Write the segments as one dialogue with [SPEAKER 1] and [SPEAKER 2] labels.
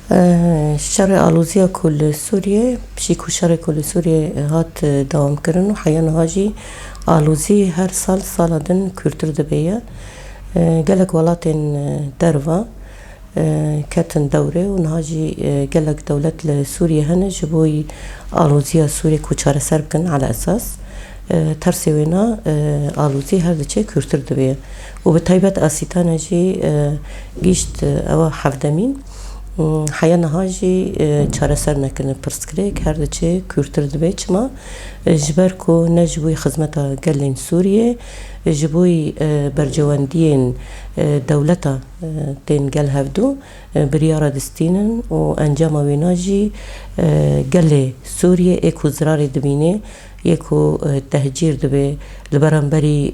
[SPEAKER 1] شر آلوزیا کل سوریه بشیکو شر کل سوریه هات دوام کردن و حیان هاجی آلوزی هر سال دن کلتر دبیه گلک ولاتن دروا کتن دوره و نهاجی گلک دولت لسوریه هنه جبوی آلوزیا سوریه کوچاره سر بکن على اساس ترسی وینا آلوزی هر دچه کلتر دبیه و به طیبت آسیتانه جی گیشت اوا حفدمین حیان هاجی چاره سر نکنه پرسکره کرده چه کورتر دبی چما جبر کو نجبوی خدمتا گلین سوریه جبوی برجواندین دولتا تین گل هفدو بریارا دستینن و انجام ویناجی گل سوریه اکو زرار دبینه یکو تهجیر دبی لبرانبری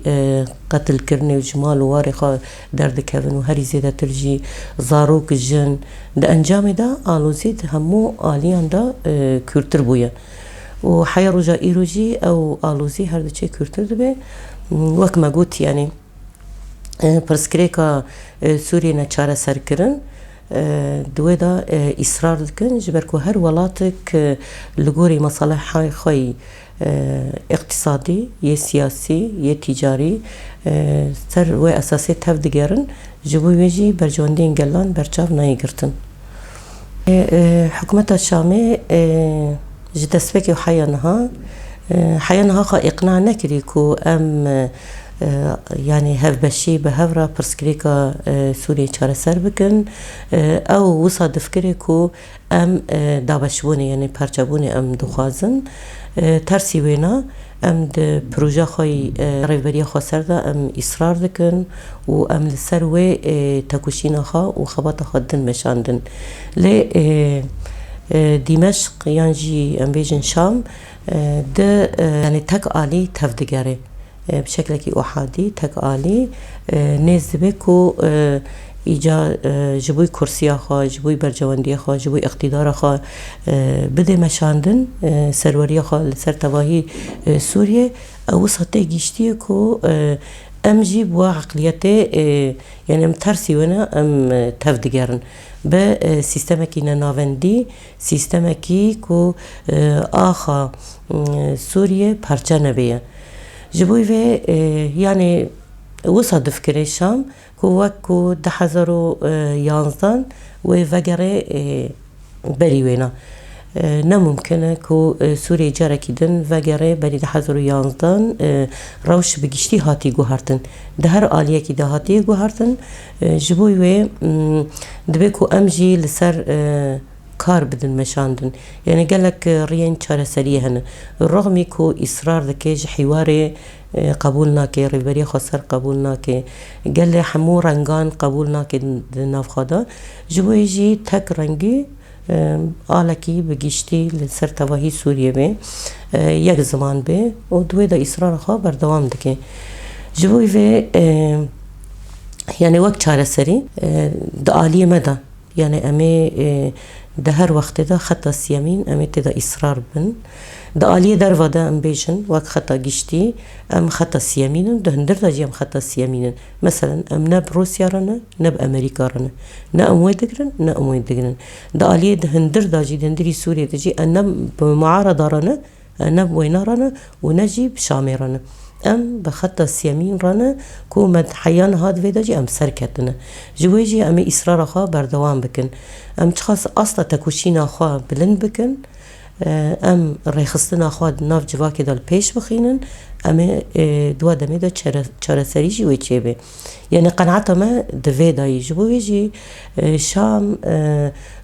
[SPEAKER 1] قتل کرنه و جمال و وارخا درد کهون و هری زیده ترجی زاروک جن ده انجام دا آلوزید همو آلیان دا کورتر بویا و حیا رجا ایروجی او آلوزی هر دچه کورتر دبی وک ما گوت یعنی پرسکره که سوریه نچاره سر کرن دوی دا اصرار دکن جبر که هر ولاتک لگوری مصالح خوی اقتصادی یه سیاسی یه تجاری سر و اساسی تف دگرن جبوی ویجی برجواندین گلان برچاو نایی گرتن حکومت شامی جدسبک و حیانها خوا اقناع نکری که ام يعني هف بشي بهورا برسكريكا سوريا چاره سر بكن او وصا دفكري كو ام دابشبوني يعني پرچبوني ام دخوازن ترسي وينا ام ده پروژه خوي ريبريا خوا سر دا ام اصرار دكن و ام لسر و تكوشينا خوا و خباتا خوا دن مشاندن لي دمشق يانجي ام بيجن شام ده يعني تك آلي تفدگره بشكل كي أحادي تقالي نزبه كو إيجا جبوي كرسيا خا جبوي برجوانديا خا جبوي اقتدار خا بده مشاندن سروريا خا لسر تواهي سوريا أو سطح جيشتي كو ام جي بوا عقليته يعني ام ترسي ونا ام تفدگرن به سیستمکی ناوندی سیستمکی کو آخا سوریه پرچه نبیه جبوی و یعنی وصادف کره شام کو وکو 2011 و وگره بری وینا نممکنه کو سوریه جاره کدن وگره بری 2011 روش بگشتی هاتی گوهرتن ده هر آلیه که ده هاتی گوهرتن جبوی و دبی کو امجی لسر کار بدن مشاندن يعني قالك ريان چاره سريه هن رغم كو اصرار دكيج حوار قبولنا كي ريبري خسر قبولنا كي قال لي حمو رنگان قبولنا كي نافخدا جويجي تك رنگي آلكي بگشتي لسر تواهي سوريا به یک زمان به و دوی دا اصرار خوا بردوام دكي جوي في يعني وقت چاره سري دا آلية مدا يعني امي ده هر وقت ده خطا سيامين امي تدا اصرار بن ده آلية در وده ام بيجن وقت خطا گشتي ام خطا سيامين ده هندر دا جي ام خطا سيامين مثلا ام نب روسيا رنا نب امريكا رنا نا ام وين دقرن نا ام وين دقرن ده آلية ده هندر دا جي هندري سوريا تجي انم بمعارضة رنا نب وينا رنا ونجي بشامي رنا ام بخطا سيامين رنا كو مد حيان هاد ويدا جي ام سركتنا جويجي ام اصرار خوا بردوام بكن ام تخص اصلا تكوشينا خوا بلند بكن ام ريخستنا خوا ناف جواكي دال پیش بخينن ام دوا دمي دا چاره سري جي ويچيبه يعني قناعتا ما دوي داي جويجي شام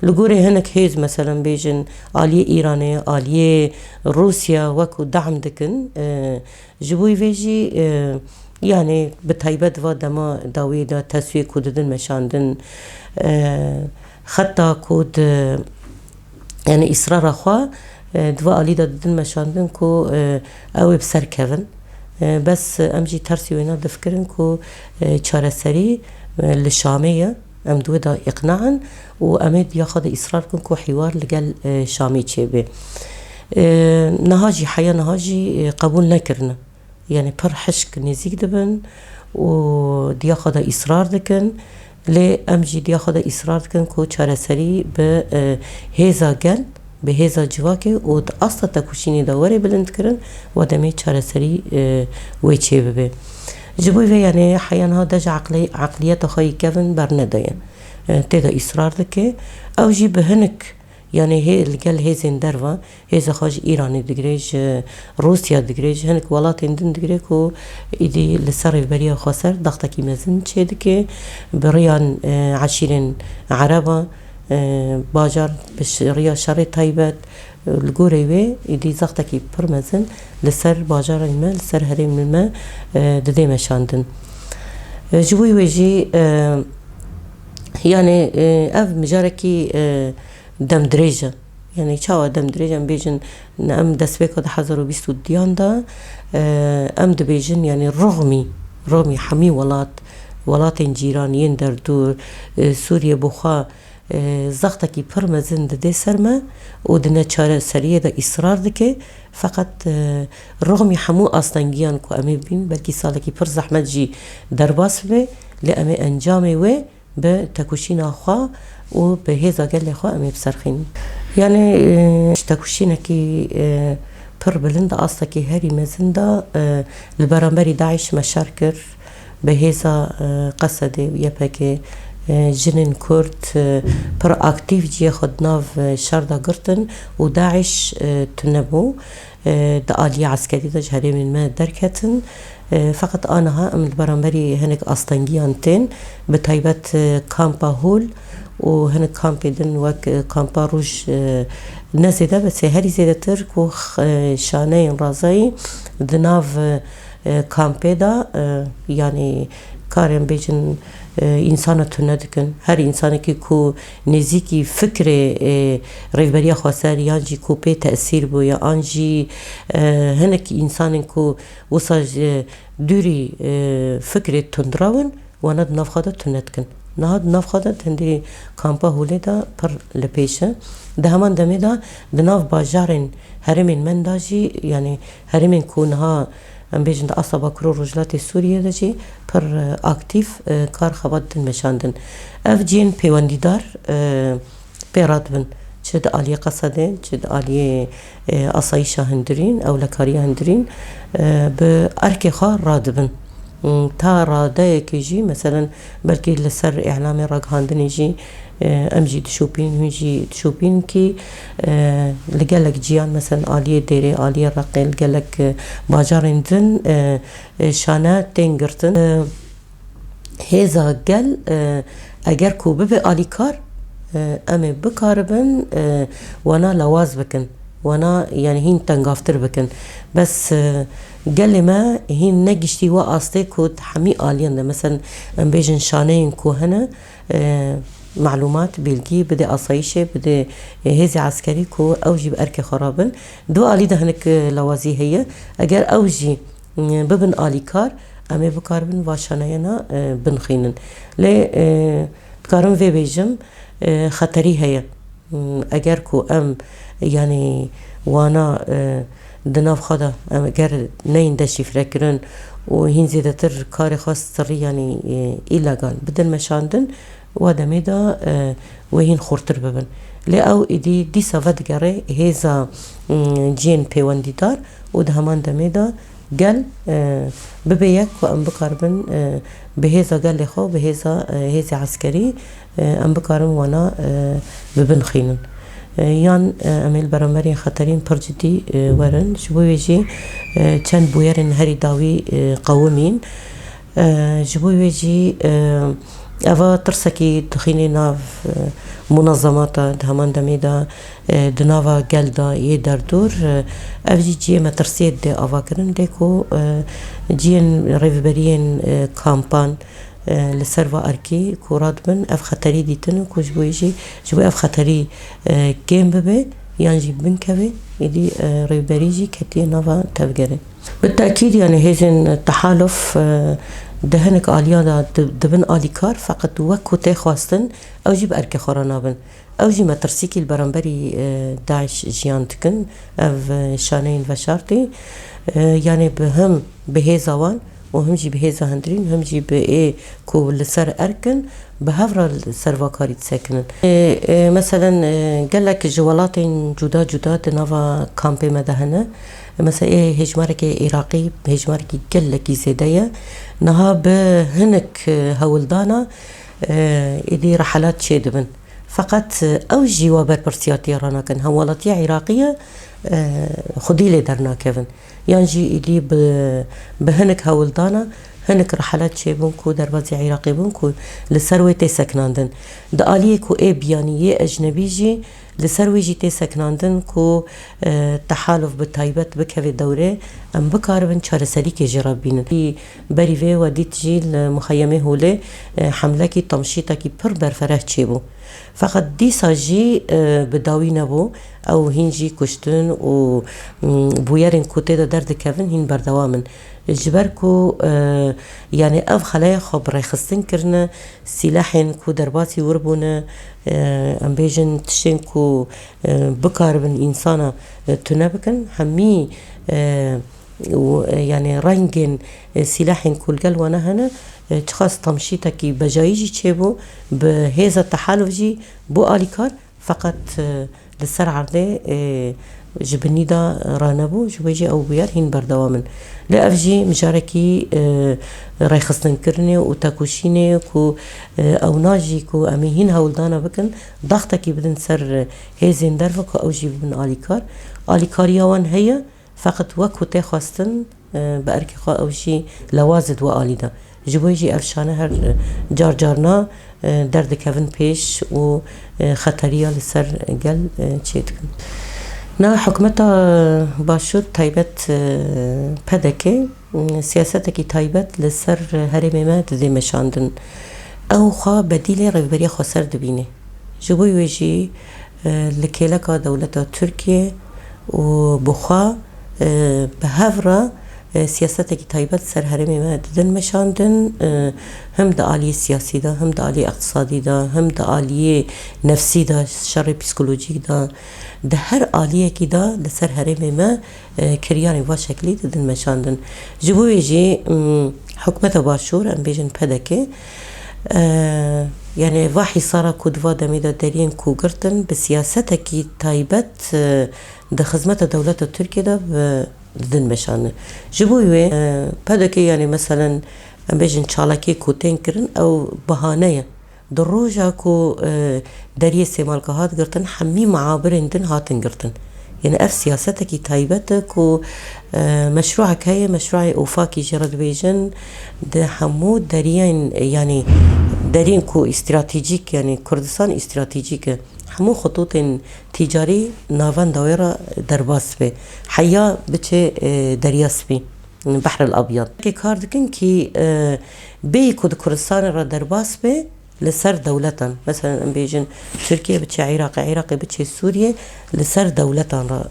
[SPEAKER 1] لغوري هنك هيز مثلا بيجن آلية إيرانية آلية روسيا وكو دعم دكن جبوي فيجي يعني بتايبت ودما داوي دا تسويق كوددن مشاندن خطا كود يعني إصرار أخوا دوا آلي دا ددن مشاندن كو أو بسر كفن بس امجي ترسي وينا دفكرن كو چاره سري لشامية ام دو دا اقناعا و امد ياخد اصرار كن كو حوار لقل شامي چيبه نهاجي حيا نهاجي قبول نكرنا يعني پر حشك نزيك دبن و دياخد اصرار دكن لی ام جی دیا خود اصرار کن کو چاره سری به هیزا گل به هیزا جواکه و اصلا تکوشینی داوری بلند کرن و دمی چاره سری ویچه ببه جبوی و یعنی حیان ها دج عقلیت خواهی کفن برنداین تیدا اصرار دکه او جی به هنک يعني هي الجل هيزن دروا هيز خاج إيراني دقريج روسيا دقريج هنك ولات هندن دقريكو إدي لسر بريا خسر ضغطك مزن شدك بريان عشرين عربة باجر بشريا شر تايبت الجوري وي إدي ضغطك برمزن لسر باجر الماء لسر هرم الماء ددي مشاندن جوي وجي يعني أف مجاركي دم دريجة يعني شاوا دم دريجة ام بيجن ام دسبيكو ده حزرو بيستو ديان دا ام دبيجن يعني رغمي حمي ولات جيرانيين در دور سوريا بوخا زغتكي برمزن ده سرما ودنا چاره سريه ده اصرار دكه فقط رغمي حمو اصلنگيان كو امي بين بلكي سالكي پر زحمت جي درباس به لامي انجامي و به تکوشین آخوا و به هزا گل خوا امی بسرخین یعنی تکوشینه کی پر بلند اصلا کی هری مزنده البرامبری داعش مشارکر به هزا قصده یا پک جنن کرد پر اکتیو جی خود ناف شردا گرتن و داعش تنبو دا آلية عسكرية جهري من ما دركتن فقط أنا ام البرامبري هناك أسطنجيانتين بتايبت كامبا هول وهناك كامبيدن وك كامبا روج نزيدا بس هري زيدا ترك وخ شانين رازي دناف كامبيدا يعني كارم بيجن انسان تندکن هر انسانی که کو نزیکی فکر ریوبریا خواستر یانجی کو په تأثیر بو یا آنجی هنک انسان کو وساج دوری فکر تندراون و ند نفخاده تندکن نهاد نفخاده تندی کامپا هولیدا پر لپیشه ده همان دمی دا دناف باجارن هرمین من داجی یعنی هرمین کو نها ام بیجن دا اصلا باکرو رجلات سوریه دا جی پر اکتیف کار خبادن مشاندن اف جین پیواندیدار پیراد بن چه دا آلیه قصده چه دا آلیه اصایشا هندرین او لکاریا هندرین به ارک خواه راد بن تا راده که جی مثلا بلکه لسر اعلام راگهاندن جی ام جي تشوبين هجي تشوبين كي لقالك جيان مثلا آلية ديري آلية رقي لقالك باجارين دن شانا تنقرتن هيزا قال اگر كو ببي آلي كار امي بكاربن وانا لواز بكن وانا يعني هين تنقافتر بكن بس قال لي ما هين نقشتي وقاستي كو حمي آليان مثلا ام بيجن شانين كو هنا معلومات بيلجي بدي أصيشه بدي هزي عسكري كو أوجي بأركي خرابن دو آلي ده هنك لوازي هي أجر أوجي ببن آلي كار أمي بكاربن واشانينا بنخينن لي بكارن في بيجم خطري هي أجر كو أم يعني وانا دناف خدا أم أجر نين دشي فكرن وهين زيادة تر كاري خاص تري يعني إيلاغال بدل مشاندن وادمي دا وهين خورتر ببن لأو إدي دي سافد جاري هيزا جين بيواندي دار وده همان دمي دا قال ببيك وأم بقاربن بهيزا قال لي خو بهيزا هيزا عسكري أم بقارن وانا ببن خينن یان امیل برامبری خطرین پرجدی ورن جبوی جی چند بویرن هری داوی قومین جبوی جی اوا ترسکی دخینی ناف منظمات دهمان دمیدا دناوا گلدا یه در دور افجی جی مترسید ده آوا کرن دکو جین ریوبرین کامپان لسر و ارکی کوراد بن اف خطری دیتن کوش بویجی جبوی اف خطری گیم ببه یعنی بن کبه ایدی ریوبریجی کتی نوا تفگره بالتأكيد يعني هذا التحالف دهنك آليانا دبن آليكار فقط وكو تخواستن او جيب اركي خورانابن او جي ما ترسيكي البرامبري داعش جيان تكن اف شانين وشارتي يعني بهم بهزاوان وهم جي بهيزا هندرين هم جي بإيه كو لسر أركن بهفرا سرواكاري تساكنن. مثلا قال لك جوالات جدا جدا دنافا كامبي مدهنه مثلا إيه هجمارك عراقي هجمارك قال لك زيدايا نها بهنك هولدانا إدي رحلات شيدبن فقط أو جيوا بربرسياتي رانا كان هولاتي عراقية خدي لي درنا كيفن يعني جي إلي بهنك هولدانا هنك رحلات شيبون كو دربازي عراقي بون كو لسروي تسكناندن داليه كو اي بيانيه اجنبي جي لسروي جي تسكناندن كو تحالف بتايبت بكوي دوره ام بكاربن چارسري كي جرابين بريفي وديت جي المخيمه هوله حمله كي تمشيطه كي پر برفره چيبو فقط ديسا جي بداوي نبو او هنجي كشتن و بويرن كوتي دا درد كفن هين بردوامن جبركو يعني اف خلايا خب ريخستن كرنا سلاحين كو درباتي وربونا ام بيجن تشين كو بكاربن انسانا تنبكن همي يعني رنجن سلاحين كل قلوانا هنا تخص تمشيتا كي بجايجي تشيبو بهذا التحالف جي بو آليكار فقط لسر عرضي جبني دا رانبو جويجي او بيار هين بردوامن لأفجي مجاركي رايخصن كرني وتاكوشيني كو او ناجي كو امي هين هولدانا بكن ضغطكي بدن سر هيزين درفكو او جي بن آليكار يوان هي فقط وكو تخواستن بأركي خوا او جي لوازد وآليدا جبويجي افشانه هر جار جارنا درد كفن بيش و خطرية لسر قل چيتكن نا حكمتا باشور تايبت پدكي سياستكي تايبت لسر هرمي ما دي مشاندن او خوا بديل ريبريا خسر دبينه جبوي ويجي لكيلكا دولتا تركيا و بخوا بهفرا سياستكي تايبت سر هرمي ما ددن مشاندن هم دا آلية سياسي دا هم دا آلية اقتصادي دا هم دا آلية نفسي دا شر بسيكولوجيك دا ده هر آلية كي دا لسر هرمي ما كرياني وا شكلي ددن مشاندن جبو يجي حكمة باشور ام بيجن پدكي يعني واحي صارا كودوا دميدا دارين كو قرتن بسياستكي تايبت ده خدمة دولة تركيا دا ددن مشانه جبوي پدكي يعني مثلا ام بيجن چالاكي كوتين كرن او بهانه دروجا كو دريه سيمالكا هات قرتن حمي معابرين دن هاتن قرتن يعني اف سياستكي تايبت كو مشروعك هي مشروع اوفاكي جرد بيجن ده حمو دريين يعني درين كو استراتيجيك يعني كردستان استراتيجيك همو خطوط تجاري نافان دويرة درباس بي حيا بچه درياس بي البحر الأبيض كي كاردكن كي بي كود كردستان را درباس بي لسر دولتان مثلا ام بيجن تركيا بچه عراقي بچه سوريا لسر دولتان را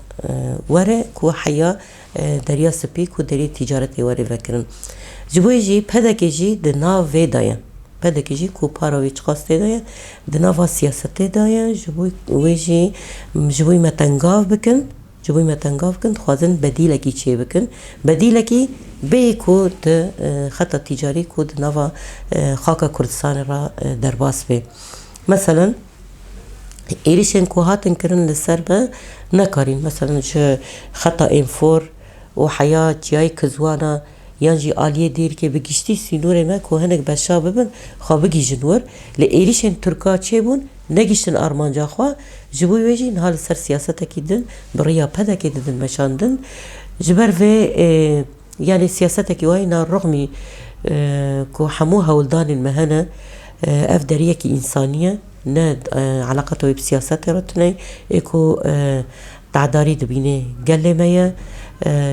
[SPEAKER 1] وره كو حيا درياس بي كو دري تجارتي وره فكرن جبوي جي پدكي جي دنا ويدايا پدكي جي كو باراوي چقاسته دايا دناوا سياسته دايا جبوي ويجي جبوي متنگاف بكن خوازن بديلكي چه بكن بديلكي بي كو د خط تجاري كو دناوا خاكا كردستان را درباس بي مثلا ايريشن كو هاتن كرن لسر با نكارين مثلا خط ام4 وحياة جاي كزوانا یانجی آلیه دیر که بگیشتی سینور ما که هنگ بشا ببن خواه بگی جنور لئیریشن ترکا چه بون نگیشتن آرمانجا خواه جبوی ویجی نحال سر سیاستا کی دن بریا پدا کی دن مشاندن جبر و يعني سياستا کی وای نار رغمی که حمو هولدان المهنة افدارية كي إنسانية ناد علاقته بسياسات رتني إكو تعداري دبينه قال مايا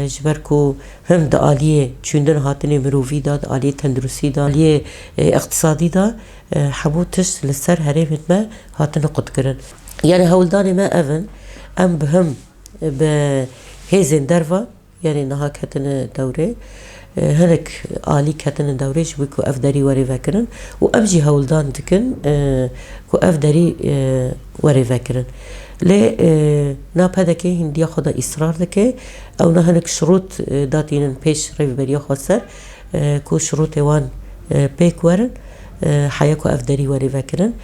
[SPEAKER 1] جبركو هم دا آلية چوندن هاتنه مروفي دا آلية تندرسي دا آلية اقتصادي دا حبو تش لسر هرمت ما هاتنه قد کرن يعني هولدان ما أفن أم بهم بهيزن درفا يعني نها كتن دوري هنك آلي كتن دوري شبكو أفداري وري فكرن وأمجي هولدان دكن كو أفداري وري فكرن لي نابدكي هنديا خدا إصرار دكي أو نهنك شروط داتين بيش ريف بريا خسر کو شروط وان پیک ورن حیا کو افدری وری وکرن